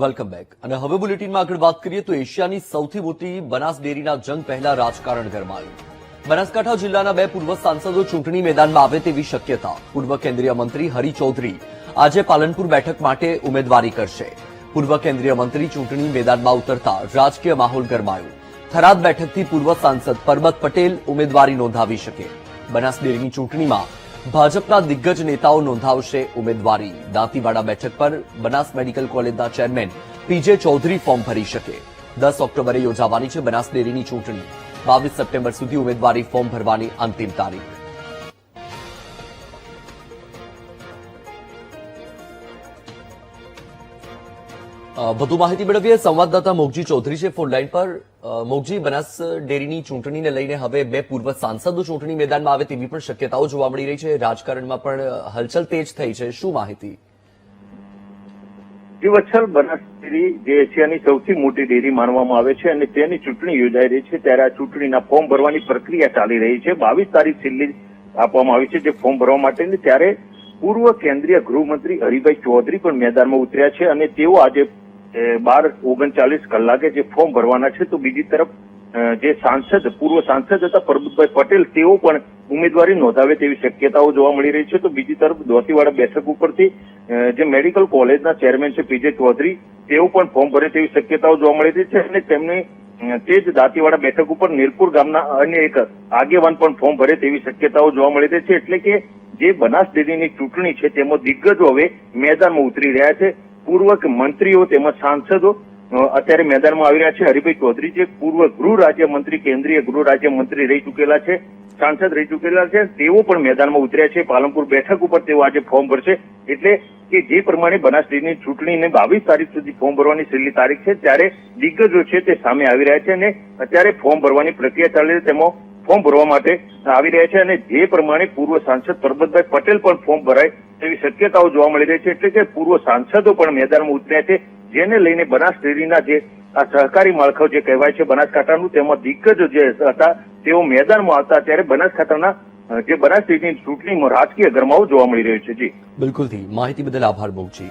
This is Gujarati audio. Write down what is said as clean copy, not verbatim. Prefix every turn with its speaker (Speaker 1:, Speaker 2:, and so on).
Speaker 1: વેલકમ બેક અને હવે બુલેટિનમાં આગળ વાત કરીએ તો એશિયાની સૌથી મોટી બનાસ ડેરીના જંગ પહેલા રાજકારણ ગરમાયું. બનાસકાંઠા જિલ્લાના બે પૂર્વ સાંસદો ચૂંટણી મેદાનમાં આવે તેવી શક્યતા. પૂર્વ કેન્દ્રીય મંત્રી હરિ ચૌધરી આજે પાલનપુર બેઠક માટે ઉમેદવારી કરશે. પૂર્વ કેન્દ્રીય મંત્રી ચૂંટણી મેદાનમાં ઉતરતા રાજકીય માહોલ ગરમાયો. થરાદ બેઠકથી પૂર્વ સાંસદ પરબત પટેલ ઉમેદવારી નોંધાવી શકે. બનાસ ડેરીની ચૂંટણીમાં ભાજપના દિગ્ગજ નેતાઓ નોંધાવશે ઉમેદવારી. દાંતીવાડા બેઠક પર બનાસ મેડિકલ કોલેજના ચેરમેન પીજે ચૌધરી ફોર્મ ભરી શકે. 10 ઓક્ટોબરે યોજાવાની છે બનાસ ડેરીની ચૂંટણી. 22 સપ્ટેમ્બર સુધી ઉમેદવારી ફોર્મ ભરવાની અંતિમ તારીખ. વધુ માહિતી મેળવીએ સંવાદદાતા મોગજી ચૌધરી છે ફોનલાઈન પર. મોગજી, બનાસ ડેરીની ચૂંટણીને લઈને હવે બે પૂર્વ સાંસદો ચૂંટણી મેદાનમાં આવે તેવી પણ શક્યતાઓ જોવા મળી રહી છે. રાજકારણમાં પણ હલચલ તેજ થઈ છે. શું માહિતી?
Speaker 2: વત્સલ, બનાસ ડેરી જે એશિયાની સૌથી મોટી ડેરી માનવામાં આવે છે અને તેની ચૂંટણી યોજાઈ રહી છે ત્યારે આ ચૂંટણીના ફોર્મ ભરવાની પ્રક્રિયા ચાલી રહી છે. 22 તારીખ છેલ્લી આપવામાં આવી છે જે ફોર્મ ભરવા માટેની. ત્યારે પૂર્વ કેન્દ્રીય ગૃહમંત્રી હરિભાઈ ચૌધરી પણ મેદાનમાં ઉતર્યા છે અને તેઓ આજે 12:39 કલાકે જે ફોર્મ ભરવાના છે. તો બીજી તરફ જે પૂર્વ સાંસદ હતા પરબતભાઈ પટેલ, તેઓ પણ ઉમેદવારી નોંધાવે તેવી શક્યતાઓ જોવા મળી રહી છે. તો બીજી તરફ દાંતીવાડા બેઠક ઉપરથી જે મેડિકલ કોલેજના ચેરમેન છે પીજે ચૌધરી, તેઓ પણ ફોર્મ ભરે તેવી શક્યતાઓ જોવા મળી રહી છે અને તેમને તે જ દાંતીવાડા બેઠક ઉપર નીરપુર ગામના અન્ય એક આગેવાન પણ ફોર્મ ભરે તેવી શક્યતાઓ જોવા મળી રહી છે. એટલે કે જે બનાસ ડેરીની ચૂંટણી છે તેમાં દિગ્ગજો હવે મેદાનમાં ઉતરી રહ્યા છે. પૂર્વ મંત્રીઓ તેમજ સાંસદો અત્યારે મેદાનમાં આવી રહ્યા છે. હરિભાઈ ચૌધરી જે પૂર્વ ગૃહ રાજ્યમંત્રી, કેન્દ્રીય ગૃહ રાજ્યમંત્રી રહી ચૂકેલા છે, સાંસદ રહી ચૂકેલા છે, તેઓ પણ મેદાનમાં ઉતર્યા છે. પાલનપુર બેઠક ઉપર તેઓ આજે ફોર્મ ભરશે. એટલે કે જે પ્રમાણે બનાસ ડેરીની ચૂંટણીને 22 તારીખ સુધી ફોર્મ ભરવાની છેલ્લી તારીખ છે ત્યારે દિગ્ગજો છે તે સામે આવી રહ્યા છે અને અત્યારે ફોર્મ ભરવાની પ્રક્રિયા ચાલી રહી છે. તેમાં ફોર્મ ભરવા માટે આવી રહ્યા છે અને જે પ્રમાણે પૂર્વ સાંસદ પરબતભાઈ પટેલ પણ ફોર્મ ભરાય તેવી શક્યતાઓ જોવા મળી રહી છે. એટલે કે પૂર્વ સાંસદો પણ મેદાનમાં ઉતર્યા છે, જેને લઈને બનાસ ડેરીના જે આ સહકારી માળખાઓ જે કહેવાય છે બનાસકાંઠાનું, તેમાં દિગ્ગજો જે હતા તેઓ મેદાનમાં આવતા ત્યારે બનાસકાંઠાના જે બનાસ ડેરીની ચૂંટણીમાં રાજકીય ગરમાવો જોવા મળી રહ્યો છે. જી
Speaker 1: બિલકુલથી માહિતી બદલ આભાર મોગજી.